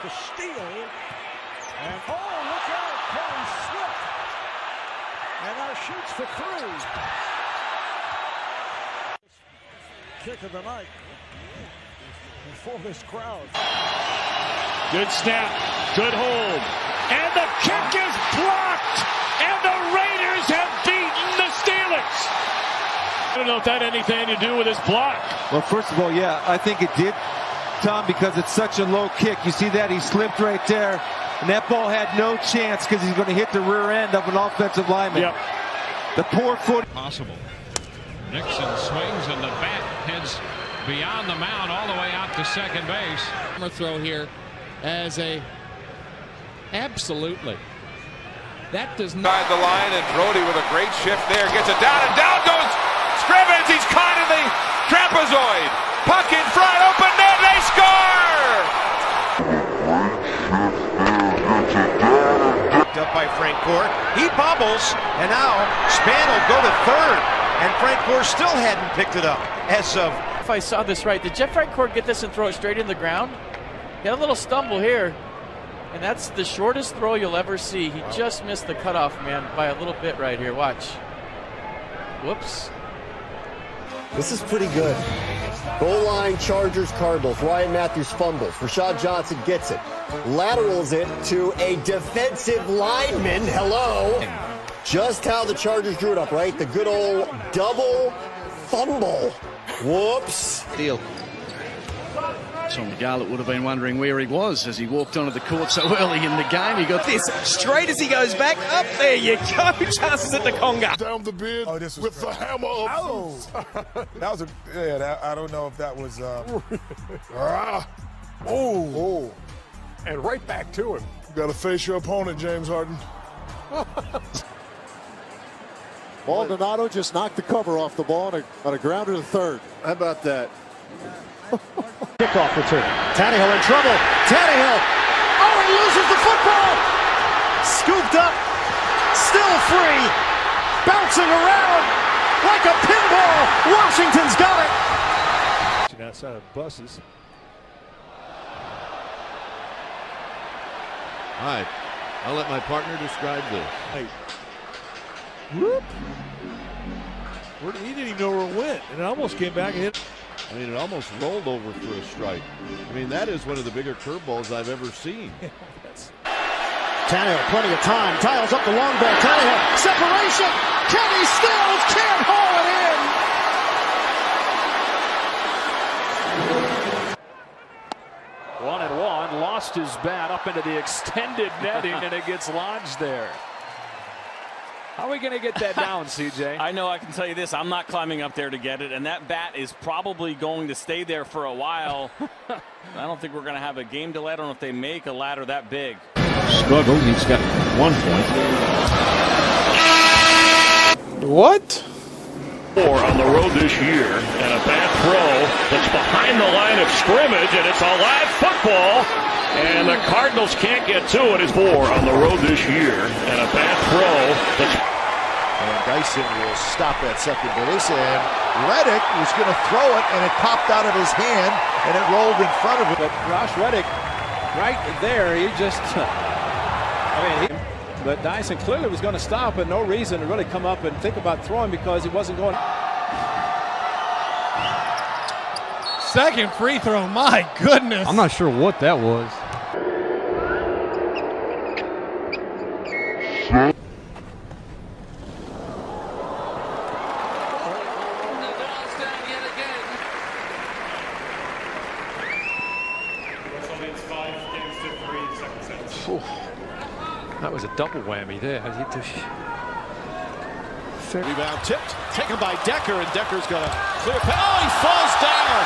the steal. And oh, look out, Kelly slipped. And now shoots for three. Kick of the night. And for this crowd. Good snap, good hold. And the kick is blocked. And the Raiders have beaten the Steelers. I don't know if that had anything to do with his block. Well, first of all, yeah, I think it did, Tom, because it's such a low kick. You see that? He slipped right there. And that ball had no chance because he's going to hit the rear end of an offensive lineman. Yep. The poor foot. Possible. Nixon swings and the bat heads beyond the mound all the way out to second base. Throw here as a absolutely. That does not. Side the line, and Brody with a great shift there gets it down, and down goes Scrimmage. He's caught in the trapezoid. Puck in front, open net, they score! Up by Frank Gore. He bobbles, and now Span will go to third, and Frank Gore still hadn't picked it up as of. If I saw this right, did Jeff Frank Gore get this and throw it straight in the ground? He had a little stumble here, and that's the shortest throw you'll ever see. He just missed the cutoff, man, by a little bit right here. Watch. Whoops. This is pretty good. Goal line, Chargers, Cardinals. Ryan Matthews fumbles. Rashad Johnson gets it. Laterals it to a defensive lineman. Hello. Just how the Chargers drew it up, right? The good old double fumble. Whoops. Deal. Tom Garlett would have been wondering where he was as he walked onto the court so early in the game. He got this straight as he goes back. Up there you go. Chances at the Conga. Down the bid with the hammer of that was I don't know if that was And right back to him. You got to face your opponent, James Harden. Maldonado just knocked the cover off the ball on a grounder to third. How about that? Kickoff return. Tannehill in trouble. Tannehill. Oh, he loses the football. Scooped up. Still free. Bouncing around like a pinball. Washington's got it. Outside of buses. All right. I'll let my partner describe this. Hey. Whoop. He didn't even know where it went. And it almost came back and hit. I mean, it almost rolled over for a strike. I mean, that is one of the bigger curveballs I've ever seen. Tannehill, plenty of time. Tiles up the long ball. Tannehill, separation. Kenny Stills can't haul it in. 1-1, lost his bat up into the extended netting, and it gets lodged there. How are we going to get that down, CJ? I know I can tell you this. I'm not climbing up there to get it, and that bat is probably going to stay there for a while. I don't think we're going to have a game delay. I don't know if they make a ladder that big. Struggle. He's got 1 point. What? On the road this year, and a bad throw that's behind the line of scrimmage, and it's a live football, and the Cardinals can't get to it. It's 4 on the road this year, and a bad throw that's... And Dyson will stop at second base, and Reddick was going to throw it, and it popped out of his hand, and it rolled in front of him. But Josh Reddick, right there, he just, but Dyson clearly was going to stop, and no reason to really come up and think about throwing because he wasn't going. Second free throw, my goodness. I'm not sure what that was. That was a double whammy there. Rebound tipped, taken by Decker, and Decker's got a clear path. Oh, he falls down!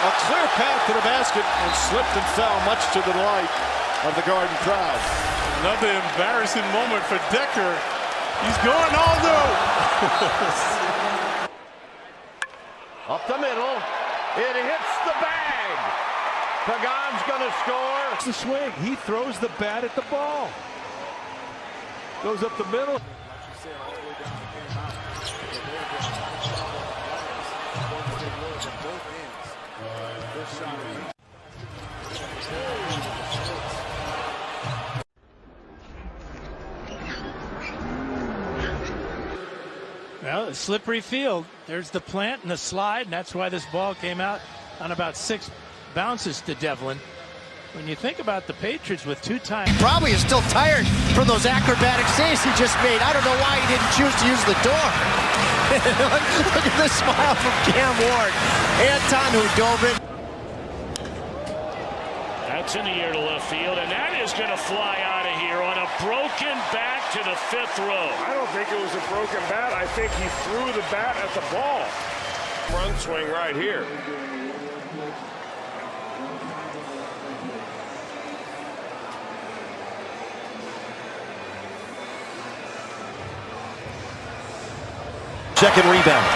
A clear path to the basket and slipped and fell, much to the delight of the Garden crowd. Another embarrassing moment for Decker. He's going all new. Up the middle. It hits the bag. Pagan's going to score. It's the swing. He throws the bat at the ball. Goes up the middle. Well, slippery field. There's the plant and the slide, and that's why this ball came out on about 6 bounces to Devlin. When you think about the Patriots with 2 times. Probably is still tired from those acrobatic saves he just made. I don't know why he didn't choose to use the door. Look at the smile from Cam Ward. Anton who dove in. That's in the air to left field, and that is going to fly out of here on a broken bat to the 5th row. I don't think it was a broken bat. I think he threw the bat at the ball. Front swing right here. Second rebound.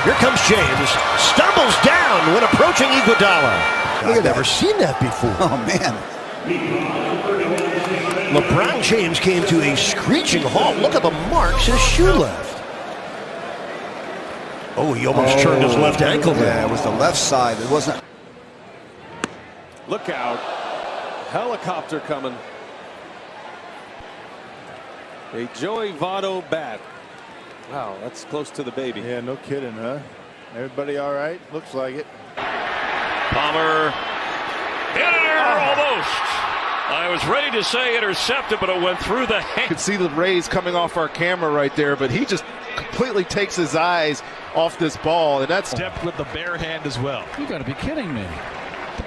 Here comes James. Stumbles down when approaching Iguodala. I've never seen that before. Oh, man. LeBron James came to a screeching halt. Look at the marks his shoe left. Oh, he almost turned his left ankle there. Yeah, it was the left side. It wasn't. Look out. Helicopter coming. A Joey Votto bat. Wow, that's close to the baby. Yeah, no kidding, huh? Everybody all right? Looks like it. Palmer. Almost. I was ready to say intercepted, but it went through the hand. You could see the rays coming off our camera right there, but he just completely takes his eyes off this ball, and that's depth with the bare hand as well. You got to be kidding me.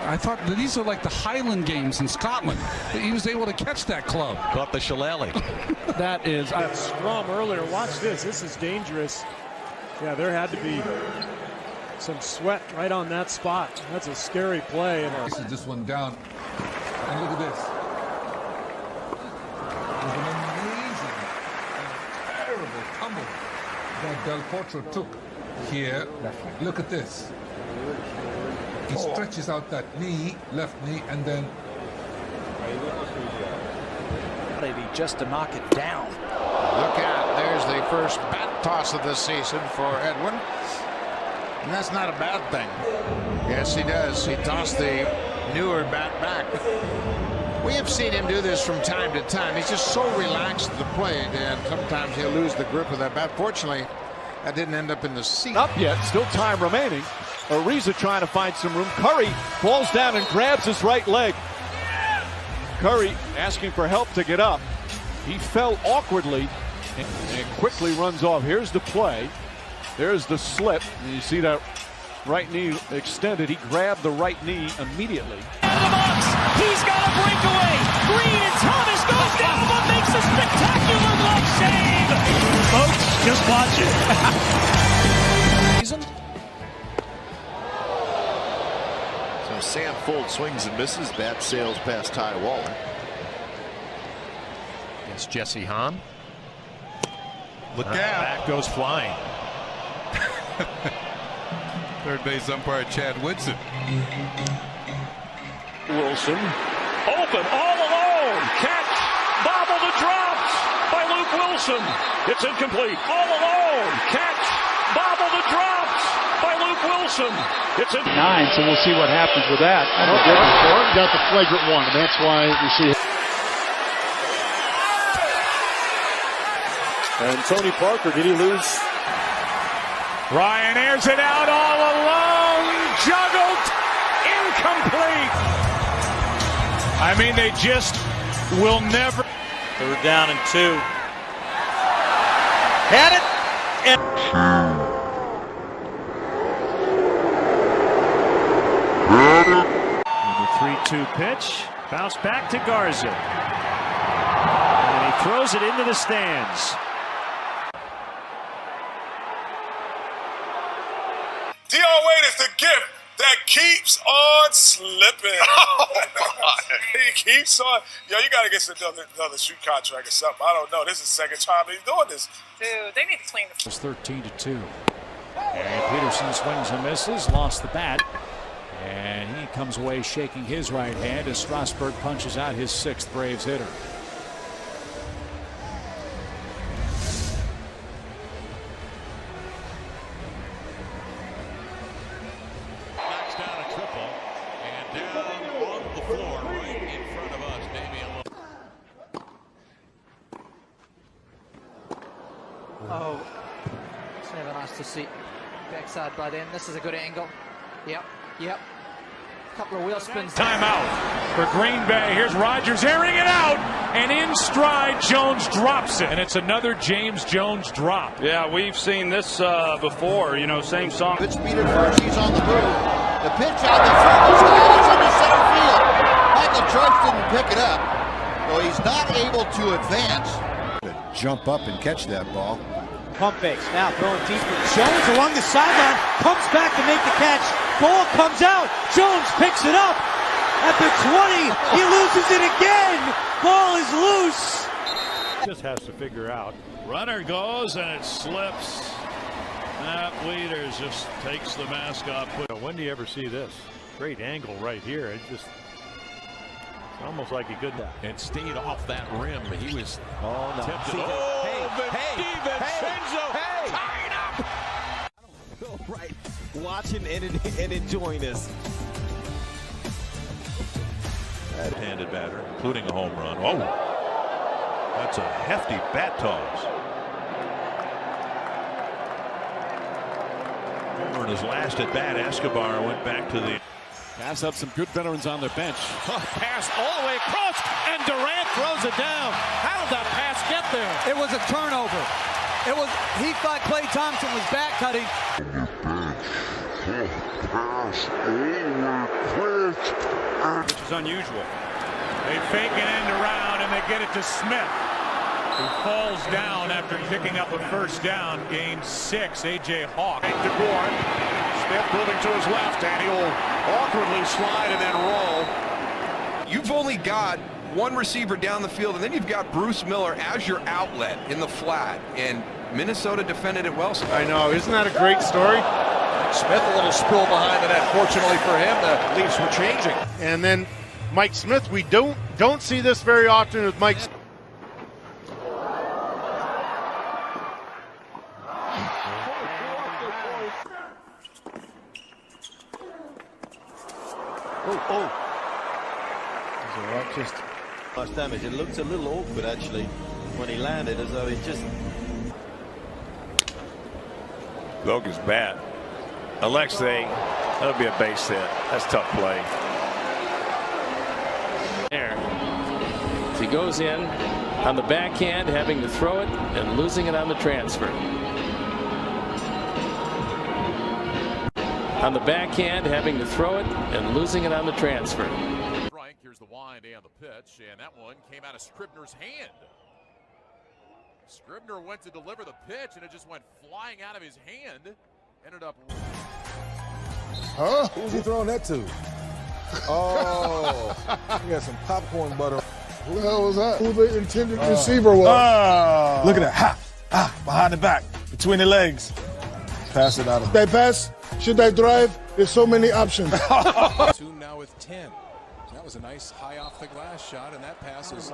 I thought that these are like the Highland Games in Scotland. He was able to catch that club. Caught the shillelagh. That is that scrum earlier. Watch this. This is dangerous. Yeah, there had to be some sweat right on that spot. That's a scary play. This is this one down. And look at this. It was an amazing, terrible tumble that Del Potro took here. Look at this. He stretches out that knee, left knee, and then just to knock it down. Look out, there's the first bat toss of the season for Edwin. And that's not a bad thing. Yes, he does. He tossed the newer bat back. We have seen him do this from time to time. He's just so relaxed at the plate, and sometimes he'll lose the grip of that bat. Fortunately, that didn't end up in the seat. Up yet, still time remaining. Ariza trying to find some room. Curry falls down and grabs his right leg. Curry asking for help to get up. He fell awkwardly and quickly runs off. Here's the play. There's the slip. And you see that right knee extended. He grabbed the right knee immediately. Out of the box. He's got a breakaway. Green and Thomas goes down but makes a spectacular glove save. Folks, just watch it. So Sam Fuld swings and misses. Bat sails past Ty Waller. It's Jesse Hahn. Look out. Back goes flying. Third base umpire Chad Woodson. Wilson. Open, all alone. Catch. Bobble to drops by Luke Wilson. It's incomplete. All alone. Catch. Bobble to drops by Luke Wilson. It's in 9, so we'll see what happens with that. Got the flagrant one, and that's why we see it. And Tony Parker, did he lose? Ryan airs it out all alone. Juggled. Incomplete. I mean, they just will never. 3rd down and 2. Had it. And the 3-2 pitch. Bounce back to Garza. And he throws it into the stands. Dion Wade is the gift that keeps on slipping. Oh, he keeps on. Yo, you got to get another shoot contract or something. I don't know. This is the second time he's doing this. Dude, they need to clean the. It's 13-2. And Peterson swings and misses, lost the bat. And he comes away shaking his right hand as Strasburg punches out his 6th Braves hitter. nice to see. Backside by them. This is a good angle. Yep. Couple of wheel spins. Timeout for Green Bay. Here's Rodgers airing it out, and in stride, Jones drops it. And it's another James Jones drop. Yeah, we've seen this before, same song. Good speed at first, he's on the move. The pitch out the front, it's into center field. Michael George didn't pick it up, so he's not able to advance. Jump up and catch that ball. Pump fakes, now throwing deep. Jones along the sideline, comes back to make the catch. Ball comes out, Jones picks it up. At the 20, he loses it again. Ball is loose. Just has to figure out. Runner goes, and it slips. Matt Wieters just takes the mask off. When do you ever see this? Great angle right here. It's almost like he couldn't. And stayed off that rim. He was tipped it. Tied up. Right, watching and enjoying this. Handed batter, including a home run. Oh, that's a hefty bat toss. In his last at bat, Escobar went back to the. Pass up some good veterans on their bench. Pass all the way across, and Durant throws it down. How did that pass get there? It was a turnover. He thought Klay Thompson was back cutting. Which is unusual. They fake an end around, and they get it to Smith, who falls down after picking up a first down. Game 6, A.J. Hawk. DeGore. Smith moving to his left, and he'll awkwardly slide and then roll. You've only got one receiver down the field, and then you've got Bruce Miller as your outlet in the flat, and Minnesota defended it well. I know, isn't that a great story? Smith a little spill behind the net. Fortunately for him, the Leafs were changing. And then Mike Smith, we don't see this very often with Mike. Just much damage. It looked a little awkward actually when he landed, as though he just. Logan's bat. Alexei, that'll be a base hit. That's tough play. There. He goes in on the backhand, having to throw it and losing it on the transfer. On the backhand, having to throw it and losing it on the transfer. Here's the wind and the pitch, and that one came out of Scribner's hand. Scribner went to deliver the pitch, and it just went flying out of his hand. Ended up. Huh? Who's he throwing that to? Oh, he got some popcorn butter. Who the hell was that? Who the intended receiver was? Look at that. Behind the back, between the legs. Pass it out. Should they pass? Should they drive? There's so many options. Two now with 10. That was a nice high off the glass shot, and that pass was